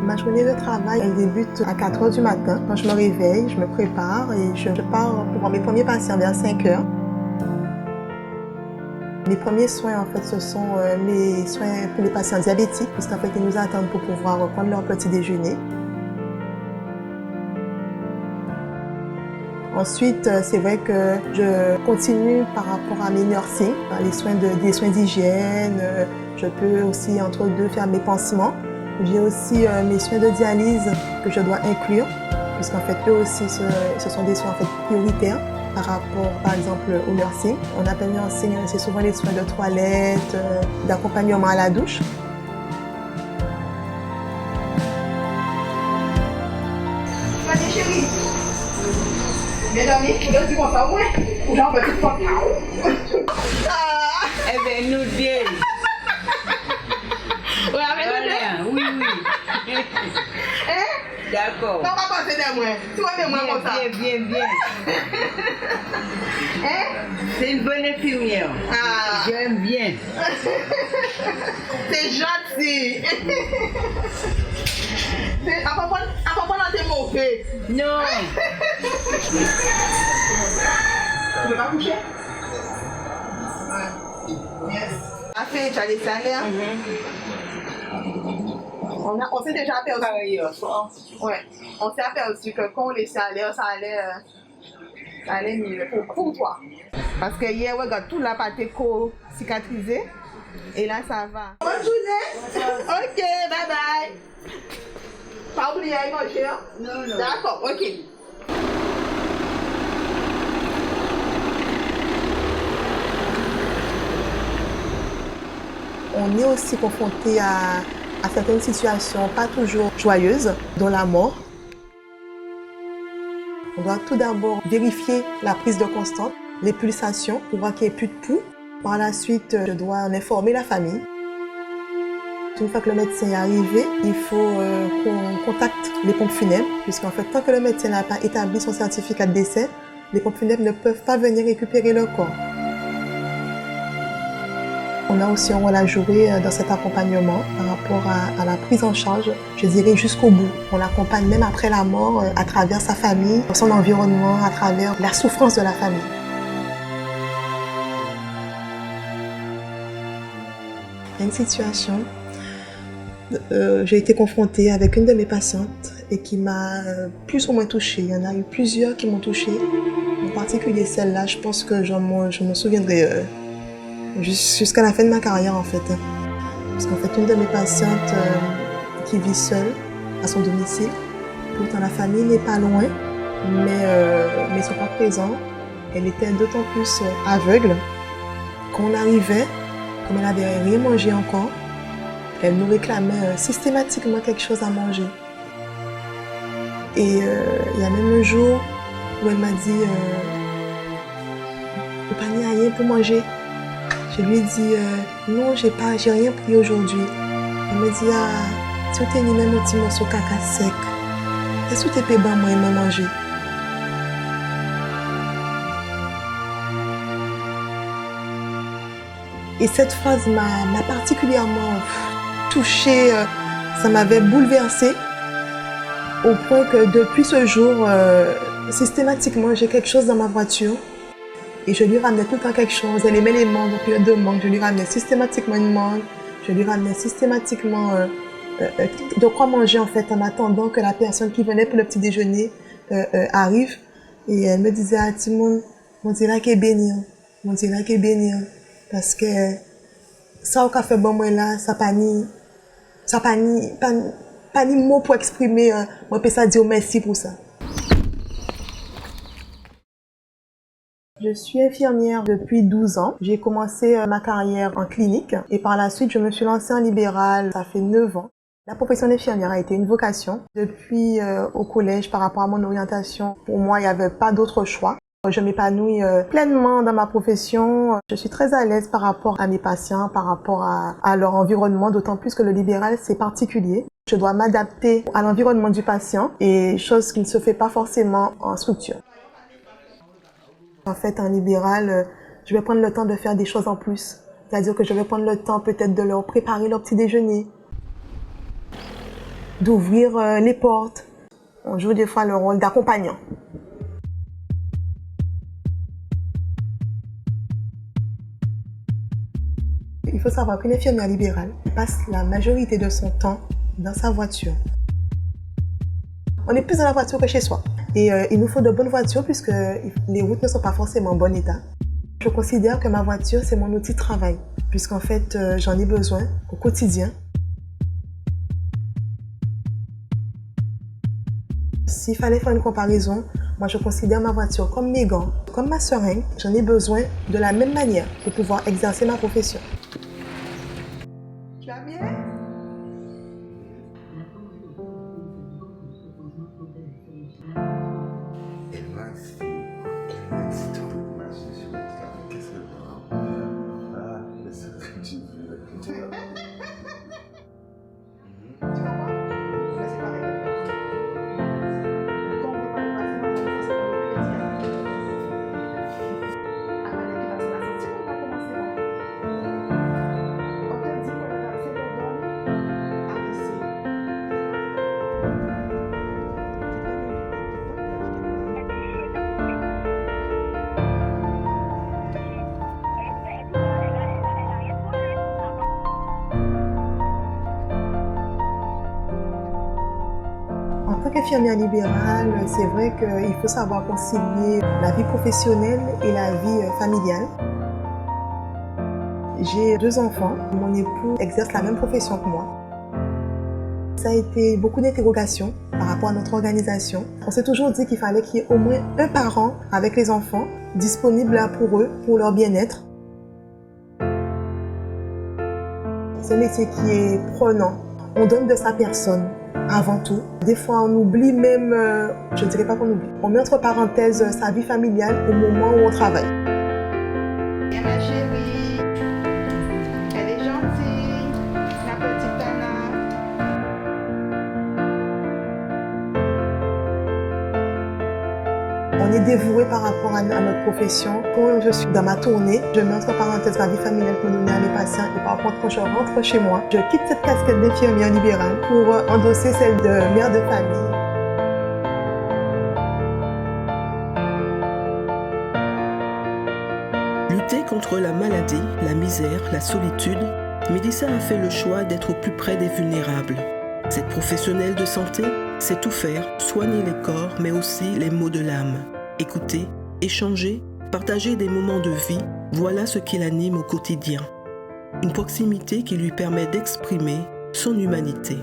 Ma journée de travail, elle débute à 4 heures du matin. Quand je me réveille, je me prépare et je pars pour voir mes premiers patients vers 5 heures. Mes premiers soins, en fait, ce sont mes soins pour les patients diabétiques, puisqu'en fait, ils nous attendent pour pouvoir prendre leur petit déjeuner. Ensuite, c'est vrai que je continue par rapport à mes nursing, des soins d'hygiène. Je peux aussi, entre deux, faire mes pansements. J'ai aussi mes soins de dialyse que je dois inclure, puisqu'en fait, eux aussi, ce sont des soins en fait, prioritaires par rapport, par exemple, au nursing. On appelle nursing, c'est souvent les soins de toilette, d'accompagnement à la douche. Allez, chérie. Bien dormi, tu dois dire comme ça, ouais. Ou j'en veux tout comme ça. Eh bien, nous deux. Ouais, avec nous deux. Oui, oui. Hein? D'accord. On va passer de moi. Tu vois, de moi comme ça. Bien. Hein? C'est une bonne infirmière. Ah. J'aime bien. C'est gentil. À propos dans tes mauvais. Non. Tu veux pas coucher? Yes. Après, tu as les salaires. On s'est déjà aperçu. Hier soir. Ouais. On s'est aperçu que quand les salaires, ça allait mieux pour toi. Parce que hier, regarde, tout là pas été cicatrisé. Et là, ça va. Bonne journée. Ok, bye bye. Pas oublier à y manger, hein? Non. D'accord, ok. On est aussi confronté à certaines situations pas toujours joyeuses, dont la mort. On doit tout d'abord vérifier la prise de constante, les pulsations pour voir qu'il n'y ait plus de pouls. Par la suite, je dois en informer la famille. Une fois que le médecin est arrivé, il faut qu'on contacte les pompes funèbres, puisqu'en fait, tant que le médecin n'a pas établi son certificat de décès, les pompes funèbres ne peuvent pas venir récupérer le corps. On a aussi un rôle à jouer dans cet accompagnement par rapport à la prise en charge, je dirais jusqu'au bout. On l'accompagne même après la mort, à travers sa famille, son environnement, à travers la souffrance de la famille. Il y a une situation, j'ai été confrontée avec une de mes patientes et qui m'a plus ou moins touchée. Il y en a eu plusieurs qui m'ont touchée. En particulier celle-là, je pense que je m'en souviendrai jusqu'à la fin de ma carrière en fait. Parce qu'en fait, une de mes patientes qui vit seule à son domicile, pourtant la famille n'est pas loin, mais ils ne sont pas présents. Elle était d'autant plus aveugle. Quand on arrivait, comme elle n'avait rien mangé encore, elle nous réclamait systématiquement quelque chose à manger. Et il y a même un jour où elle m'a dit « Pas ni rien pour manger ». Je lui ai dit non, j'ai rien pris aujourd'hui. Elle me dit si tu as même un petit morceau de caca sec, est-ce que tu peux moi aimer manger? Et cette phrase m'a particulièrement touchée, ça m'avait bouleversée au point que depuis ce jour, systématiquement, j'ai quelque chose dans ma voiture. Et je lui ramenais tout le temps quelque chose. Elle aimait les mangues, en période de mangue. Je lui ramenais systématiquement une mangue. Je lui ramenais systématiquement de quoi manger en fait, en attendant que la personne qui venait pour le petit déjeuner arrive. Et elle me disait « Timon, on dirait qu'elle est bénie. On dirait qu'elle est bénie. » Parce que ça au café bon moi là, ça pas ni mot pour exprimer. Moi peux ça dire merci pour ça. Je suis infirmière depuis 12 ans. J'ai commencé ma carrière en clinique et par la suite, je me suis lancée en libéral. Ça fait 9 ans. La profession d'infirmière a été une vocation. Depuis au collège, par rapport à mon orientation, pour moi, il n'y avait pas d'autre choix. Je m'épanouis pleinement dans ma profession. Je suis très à l'aise par rapport à mes patients, par rapport à leur environnement, d'autant plus que le libéral, c'est particulier. Je dois m'adapter à l'environnement du patient et chose qui ne se fait pas forcément en structure. En fait, en libéral, je vais prendre le temps de faire des choses en plus. C'est-à-dire que je vais prendre le temps peut-être de leur préparer leur petit déjeuner. d'ouvrir les portes. On joue des fois le rôle d'accompagnant. Il faut savoir qu'une infirmière libérale passe la majorité de son temps dans sa voiture. On est plus dans la voiture que chez soi. Et il nous faut de bonnes voitures puisque les routes ne sont pas forcément en bon état. Je considère que ma voiture, c'est mon outil de travail, puisqu'en fait, j'en ai besoin au quotidien. S'il fallait faire une comparaison, moi je considère ma voiture comme mes gants, comme ma seringue. J'en ai besoin de la même manière pour pouvoir exercer ma profession. Tu vas bien? En tant qu'infirmière libérale, c'est vrai qu'il faut savoir concilier la vie professionnelle et la vie familiale. J'ai 2 enfants. Mon époux exerce la même profession que moi. Ça a été beaucoup d'interrogations par rapport à notre organisation. On s'est toujours dit qu'il fallait qu'il y ait au moins un parent avec les enfants, disponible là pour eux, pour leur bien-être. C'est un métier qui est prenant. On donne de sa personne avant tout. Des fois, on oublie même, je ne dirais pas qu'on oublie, on met entre parenthèses sa vie familiale au moment où on travaille. Et ma chérie, elle est gentille, la petite Anna. On est dévoué par rapport à notre profession. Quand je suis dans ma tournée, je mets entre parenthèses ma vie familiale pour donner à mes patients. Et par contre, quand je rentre chez moi, je quitte cette casquette d'infirmière libérale pour endosser celle de mère de famille. Lutter contre la maladie, la misère, la solitude, Mélissa a fait le choix d'être au plus près des vulnérables. Cette professionnelle de santé sait tout faire, soigner les corps, mais aussi les maux de l'âme. Écouter, échanger, partager des moments de vie, voilà ce qui l'anime au quotidien. Une proximité qui lui permet d'exprimer son humanité.